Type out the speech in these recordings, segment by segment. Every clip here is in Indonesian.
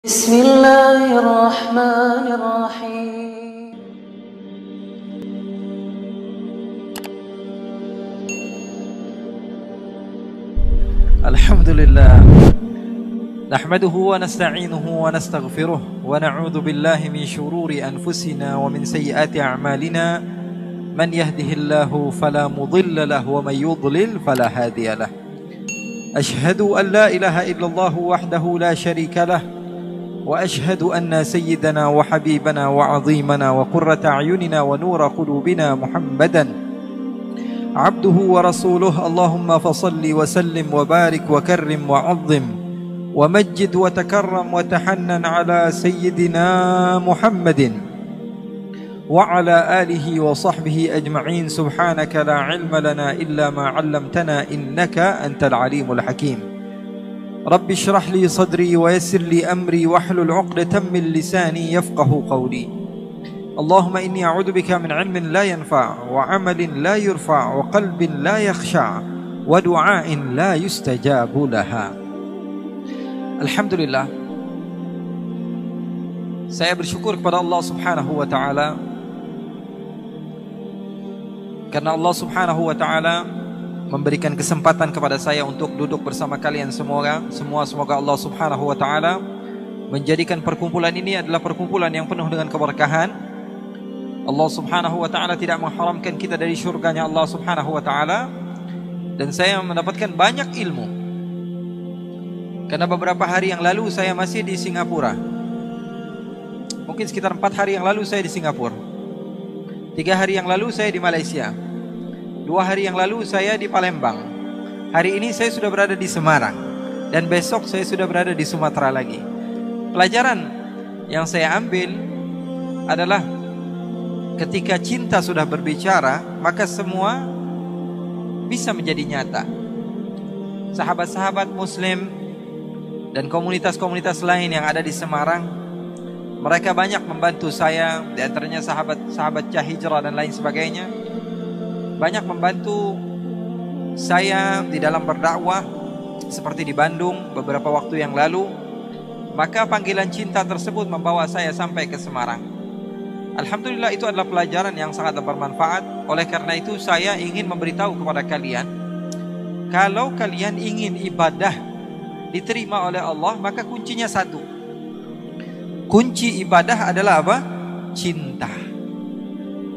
بسم الله الرحمن الرحيم الحمد لله نحمده ونستعينه ونستغفره ونعوذ بالله من شرور أنفسنا ومن سيئات أعمالنا من يهده الله فلا مضل له ومن يضلل فلا هادي له أشهد أن لا إله إلا الله وحده لا شريك له وأشهد أن سيدنا وحبيبنا وعظيمنا وقرة أعيننا ونور قلوبنا محمدا عبده ورسوله اللهم فصل وسلم وبارك وكرم وعظم ومجد وتكرم وتحنن على سيدنا محمد وعلى آله وصحبه أجمعين. سبحانك لا علم لنا إلا ما علمتنا إنك أنت العليم الحكيم. رب اشرح لي صدري ويسر لي أمري واحلل عقدة من لساني يفقه قولي. اللهم إني أعوذ بك من علم لا ينفع وعمل لا يرفع وقلب لا يخشع ودعاء لا يستجاب لها. Alhamdulillah, saya bersyukur kepada Allah Subhanahu wa taala karena Allah Subhanahu wa taala memberikan kesempatan kepada saya untuk duduk bersama kalian semua. Semoga Allah Subhanahu wa taala menjadikan perkumpulan ini adalah perkumpulan yang penuh dengan keberkahan. Allah Subhanahu wa taala tidak mengharamkan kita dari syurganya Allah Subhanahu wa taala, dan saya mendapatkan banyak ilmu. Karena beberapa hari yang lalu saya masih di Singapura. Mungkin sekitar 4 hari yang lalu saya di Singapura. 3 hari yang lalu saya di Malaysia. 2 hari yang lalu saya di Palembang. Hari ini saya sudah berada di Semarang. Dan besok saya sudah berada di Sumatera lagi. Pelajaran yang saya ambil adalah ketika cinta sudah berbicara, maka semua bisa menjadi nyata. Sahabat-sahabat Muslim dan komunitas-komunitas lain yang ada di Semarang, mereka banyak membantu saya. Di antaranya sahabat-sahabat Cahijrah dan lain sebagainya, banyak membantu saya di dalam berdakwah, seperti di Bandung beberapa waktu yang lalu. Maka panggilan cinta tersebut membawa saya sampai ke Semarang. Alhamdulillah, itu adalah pelajaran yang sangat bermanfaat. Oleh karena itu saya ingin memberitahu kepada kalian, kalau kalian ingin ibadah diterima oleh Allah, maka kuncinya satu. Kunci ibadah adalah apa? Cinta.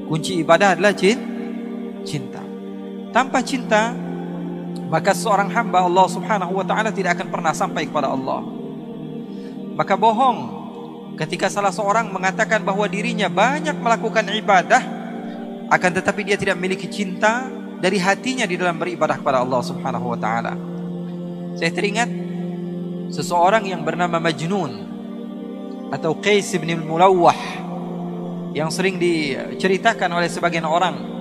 Kunci ibadah adalah cinta. Tanpa cinta, maka seorang hamba Allah Subhanahu wa taala tidak akan pernah sampai kepada Allah. Maka bohong ketika salah seorang mengatakan bahwa dirinya banyak melakukan ibadah, akan tetapi dia tidak memiliki cinta dari hatinya di dalam beribadah kepada Allah Subhanahu wa taala. Saya teringat seseorang yang bernama Majnun atau Qais bin Mulawwah, yang sering diceritakan oleh sebagian orang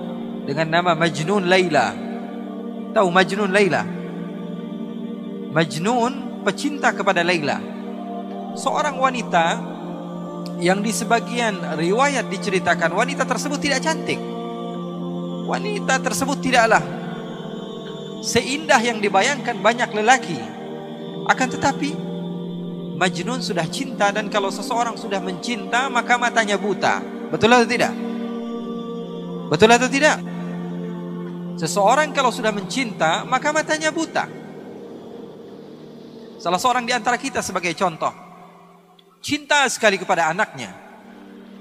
dengan nama Majnun Laila. Tahu Majnun Laila? Majnun pecinta kepada Laila, seorang wanita yang di sebagian riwayat diceritakan wanita tersebut tidak cantik. Wanita tersebut tidaklah seindah yang dibayangkan banyak lelaki. Akan tetapi Majnun sudah cinta, dan kalau seseorang sudah mencinta maka matanya buta. Betul atau tidak? Betul atau tidak? Seseorang kalau sudah mencinta maka matanya buta. Salah seorang di antara kita sebagai contoh, cinta sekali kepada anaknya.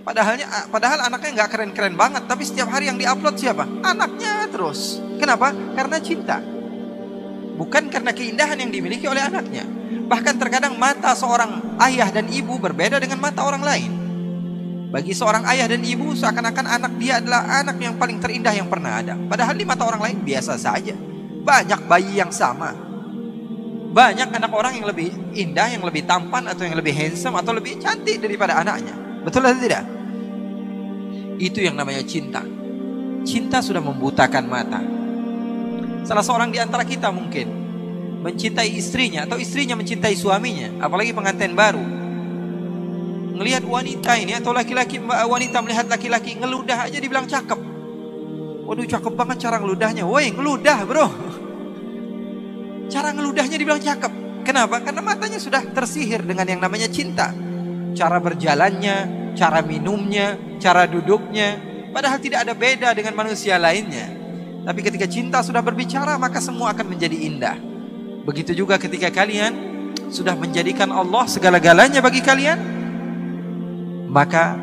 Padahal anaknya nggak keren-keren banget, tapi setiap hari yang diupload siapa? Anaknya terus. Kenapa? Karena cinta. Bukan karena keindahan yang dimiliki oleh anaknya. Bahkan terkadang mata seorang ayah dan ibu berbeda dengan mata orang lain. Bagi seorang ayah dan ibu, seakan-akan anak dia adalah anak yang paling terindah yang pernah ada. Padahal di mata orang lain biasa saja. Banyak bayi yang sama. Banyak anak orang yang lebih indah, yang lebih tampan, atau yang lebih handsome, atau lebih cantik daripada anaknya. Betul atau tidak? Itu yang namanya cinta. Cinta sudah membutakan mata. Salah seorang di antara kita mungkin mencintai istrinya, atau istrinya mencintai suaminya, apalagi pengantin baru. Ngelihat wanita ini, atau wanita melihat laki-laki ngeludah aja dibilang cakep. Waduh, cakep banget cara ngeludahnya. Woi, ngeludah bro. Cara ngeludahnya dibilang cakep. Kenapa? Karena matanya sudah tersihir dengan yang namanya cinta. Cara berjalannya, cara minumnya, cara duduknya, padahal tidak ada beda dengan manusia lainnya. Tapi ketika cinta sudah berbicara, maka semua akan menjadi indah. Begitu juga ketika kalian sudah menjadikan Allah segala-galanya bagi kalian, maka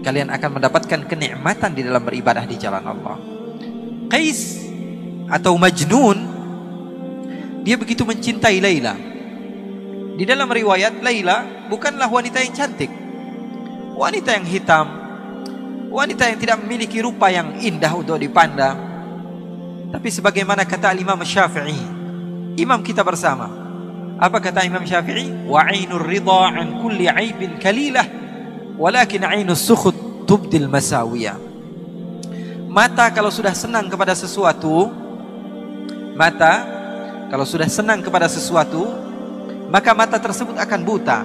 kalian akan mendapatkan kenikmatan di dalam beribadah di jalan Allah. Qais atau Majnun, dia begitu mencintai Laila. Di dalam riwayat, Laila bukanlah wanita yang cantik, wanita yang hitam, wanita yang tidak memiliki rupa yang indah untuk dipandang. Tapi sebagaimana kata Imam Syafi'i, imam kita bersama, apa kata Imam Syafi'i? Wa 'ainur ridha 'an kulli 'aibin kalilah, walakin 'ainus sukhut tubdil masawiyah. Mata kalau sudah senang kepada sesuatu, maka mata tersebut akan buta.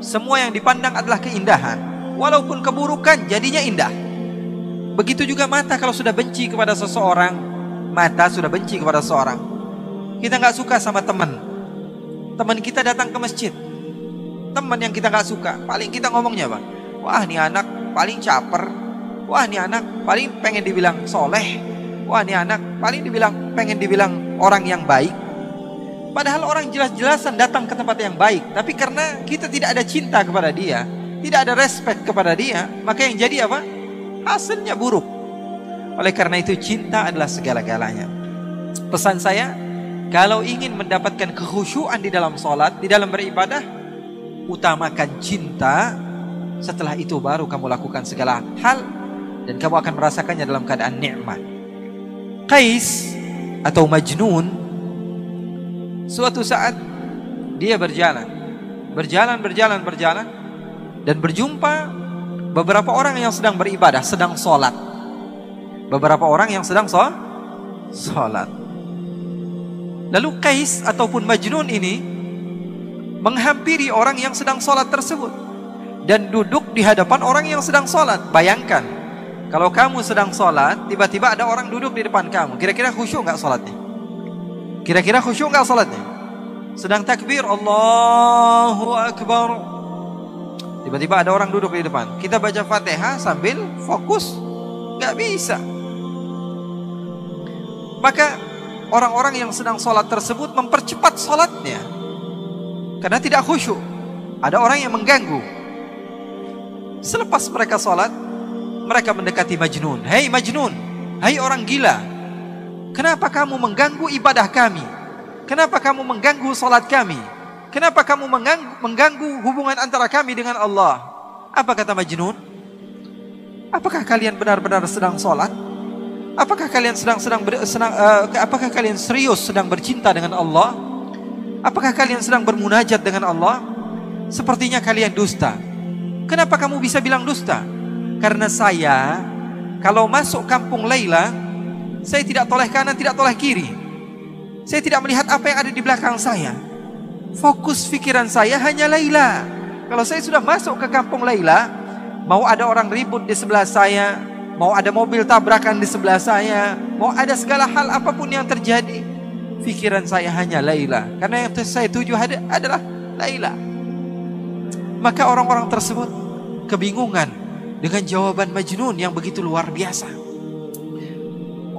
Semua yang dipandang adalah keindahan, walaupun keburukan jadinya indah. Begitu juga mata kalau sudah benci kepada seseorang. Kita nggak suka sama teman kita datang ke masjid, teman yang kita nggak suka, paling kita ngomongnya apa? Wah, ini anak paling caper. Wah, ini anak paling pengen dibilang soleh. Wah, ini anak paling pengen dibilang orang yang baik. Padahal orang jelas-jelasan datang ke tempat yang baik, tapi karena kita tidak ada cinta kepada dia, tidak ada respect kepada dia, maka yang jadi apa? Hasilnya buruk. Oleh karena itu, cinta adalah segala-galanya. Pesan saya, kalau ingin mendapatkan kekhusyuan di dalam sholat, di dalam beribadah, utamakan cinta. Setelah itu baru kamu lakukan segala hal, dan kamu akan merasakannya dalam keadaan nikmat. Qais atau Majnun, suatu saat dia berjalan, dan berjumpa beberapa orang yang sedang beribadah, sedang sholat. Lalu Qais ataupun Majnun ini menghampiri orang yang sedang sholat tersebut dan duduk di hadapan orang yang sedang sholat. Bayangkan, kalau kamu sedang sholat, tiba-tiba ada orang duduk di depan kamu, kira-kira khusyuk nggak sholatnya? Sedang takbir, Allahu Akbar, tiba-tiba ada orang duduk di depan. Kita baca Fatihah sambil fokus, nggak bisa. Maka orang-orang yang sedang sholat tersebut mempercepat sholatnya karena tidak khusyuk. Ada orang yang mengganggu. Selepas mereka sholat, mereka mendekati Majnun. Hei Majnun, hai orang gila, kenapa kamu mengganggu ibadah kami? Kenapa kamu mengganggu sholat kami? Kenapa kamu mengganggu hubungan antara kami dengan Allah? Apa kata Majnun? Apakah kalian benar-benar sedang sholat? Apakah kalian apakah kalian serius sedang bercinta dengan Allah? Apakah kalian sedang bermunajat dengan Allah? Sepertinya kalian dusta. Kenapa kamu bisa bilang dusta? Karena saya, kalau masuk kampung Laila, saya tidak toleh kanan, tidak toleh kiri. Saya tidak melihat apa yang ada di belakang saya. Fokus pikiran saya hanya Laila. Kalau saya sudah masuk ke kampung Laila, mau ada orang ribut di sebelah saya, mau ada mobil tabrakan di sebelah saya, mau ada segala hal apapun yang terjadi, pikiran saya hanya Laila. Karena yang saya tuju adalah Laila. Maka orang-orang tersebut kebingungan dengan jawaban Majnun yang begitu luar biasa.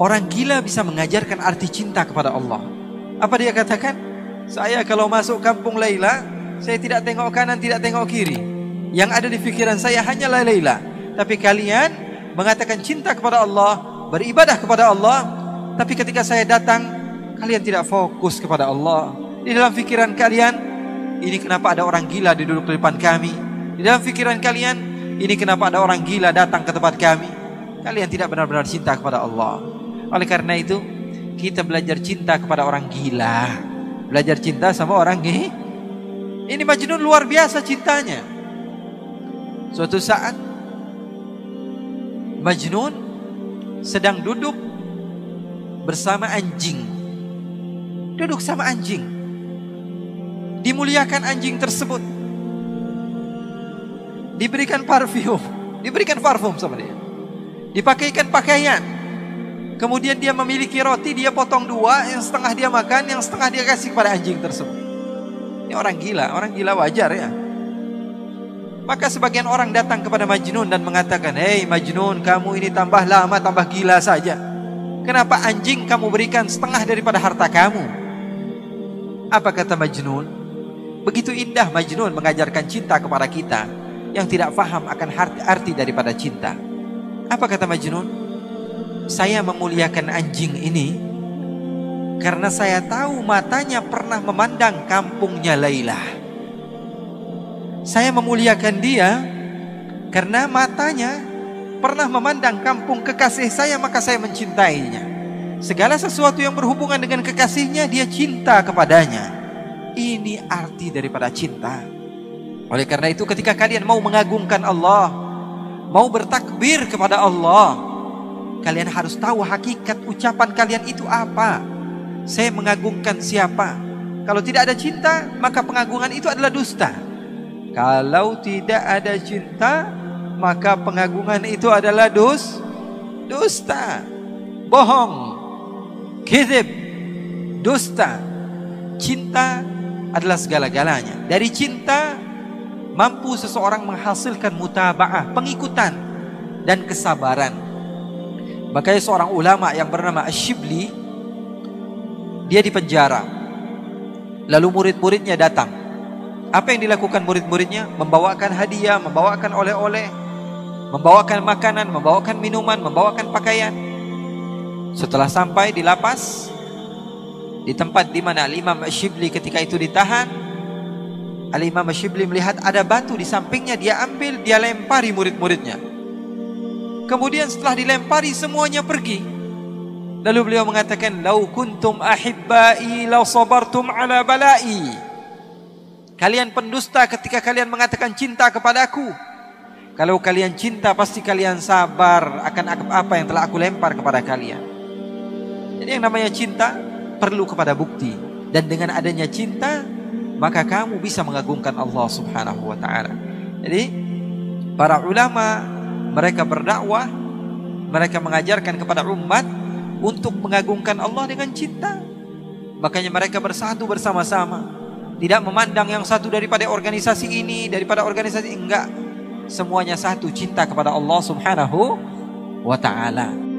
Orang gila bisa mengajarkan arti cinta kepada Allah. Apa dia katakan? Saya kalau masuk kampung Laila, saya tidak tengok kanan, tidak tengok kiri. Yang ada di pikiran saya hanyalah Laila. Tapi kalian mengatakan cinta kepada Allah, beribadah kepada Allah, tapi ketika saya datang, kalian tidak fokus kepada Allah. Di dalam pikiran kalian, ini kenapa ada orang gila duduk di depan kami? Di dalam pikiran kalian, ini kenapa ada orang gila datang ke tempat kami? Kalian tidak benar-benar cinta kepada Allah. Oleh karena itu, kita belajar cinta kepada orang gila, belajar cinta sama orang ini Majnun luar biasa cintanya. Suatu saat Majnun sedang duduk bersama anjing. Duduk sama anjing. Dimuliakan anjing tersebut. Diberikan parfum sama dia. Dipakaikan pakaian. Kemudian dia memiliki roti, dia potong dua, yang setengah dia makan, yang setengah dia kasih kepada anjing tersebut. Ini orang gila wajar ya. Maka sebagian orang datang kepada Majnun dan mengatakan, "Hei Majnun, kamu ini tambah lama tambah gila saja. Kenapa anjing kamu berikan setengah daripada harta kamu?" Apa kata Majnun? Begitu indah Majnun mengajarkan cinta kepada kita yang tidak faham akan arti daripada cinta. Apa kata Majnun? "Saya memuliakan anjing ini karena saya tahu matanya pernah memandang kampungnya Laila. Saya memuliakan dia karena matanya pernah memandang kampung kekasih saya, maka saya mencintainya. Segala sesuatu yang berhubungan dengan kekasihnya, dia cinta kepadanya." Ini arti daripada cinta. Oleh karena itu, ketika kalian mau mengagungkan Allah, mau bertakbir kepada Allah, kalian harus tahu hakikat ucapan kalian itu apa. Saya mengagungkan siapa? Kalau tidak ada cinta, maka pengagungan itu adalah dusta. Kalau tidak ada cinta, maka pengagungan itu adalah dusta, bohong, kizib, dusta. Cinta adalah segala-galanya. Dari cinta mampu seseorang menghasilkan mutaba'ah, pengikutan dan kesabaran. Makanya seorang ulama yang bernama Ash-Shibli, dia dipenjara. Lalu murid-muridnya datang. Apa yang dilakukan murid-muridnya? Membawakan hadiah, membawakan oleh-oleh, membawakan makanan, membawakan minuman, membawakan pakaian. Setelah sampai di lapas, di tempat di mana Al-Imam Ash-Shibli ketika itu ditahan, Al-Imam Ash-Shibli melihat ada batu di sampingnya, dia ambil, dia lempari murid-muridnya. Kemudian setelah dilempari semuanya pergi. Lalu beliau mengatakan, "Lau kuntum ahibbai law sabartum ala balai." Kalian pendusta ketika kalian mengatakan cinta kepadaku. Kalau kalian cinta, pasti kalian sabar akan apa yang telah aku lempar kepada kalian. Jadi yang namanya cinta perlu kepada bukti. Dan dengan adanya cinta, maka kamu bisa mengagungkan Allah subhanahu wa ta'ala. Jadi para ulama, mereka berdakwah, mereka mengajarkan kepada umat untuk mengagungkan Allah dengan cinta. Makanya mereka bersatu bersama-sama, tidak memandang yang satu daripada organisasi ini, daripada organisasi enggak. Semuanya satu, cinta kepada Allah subhanahu wa ta'ala.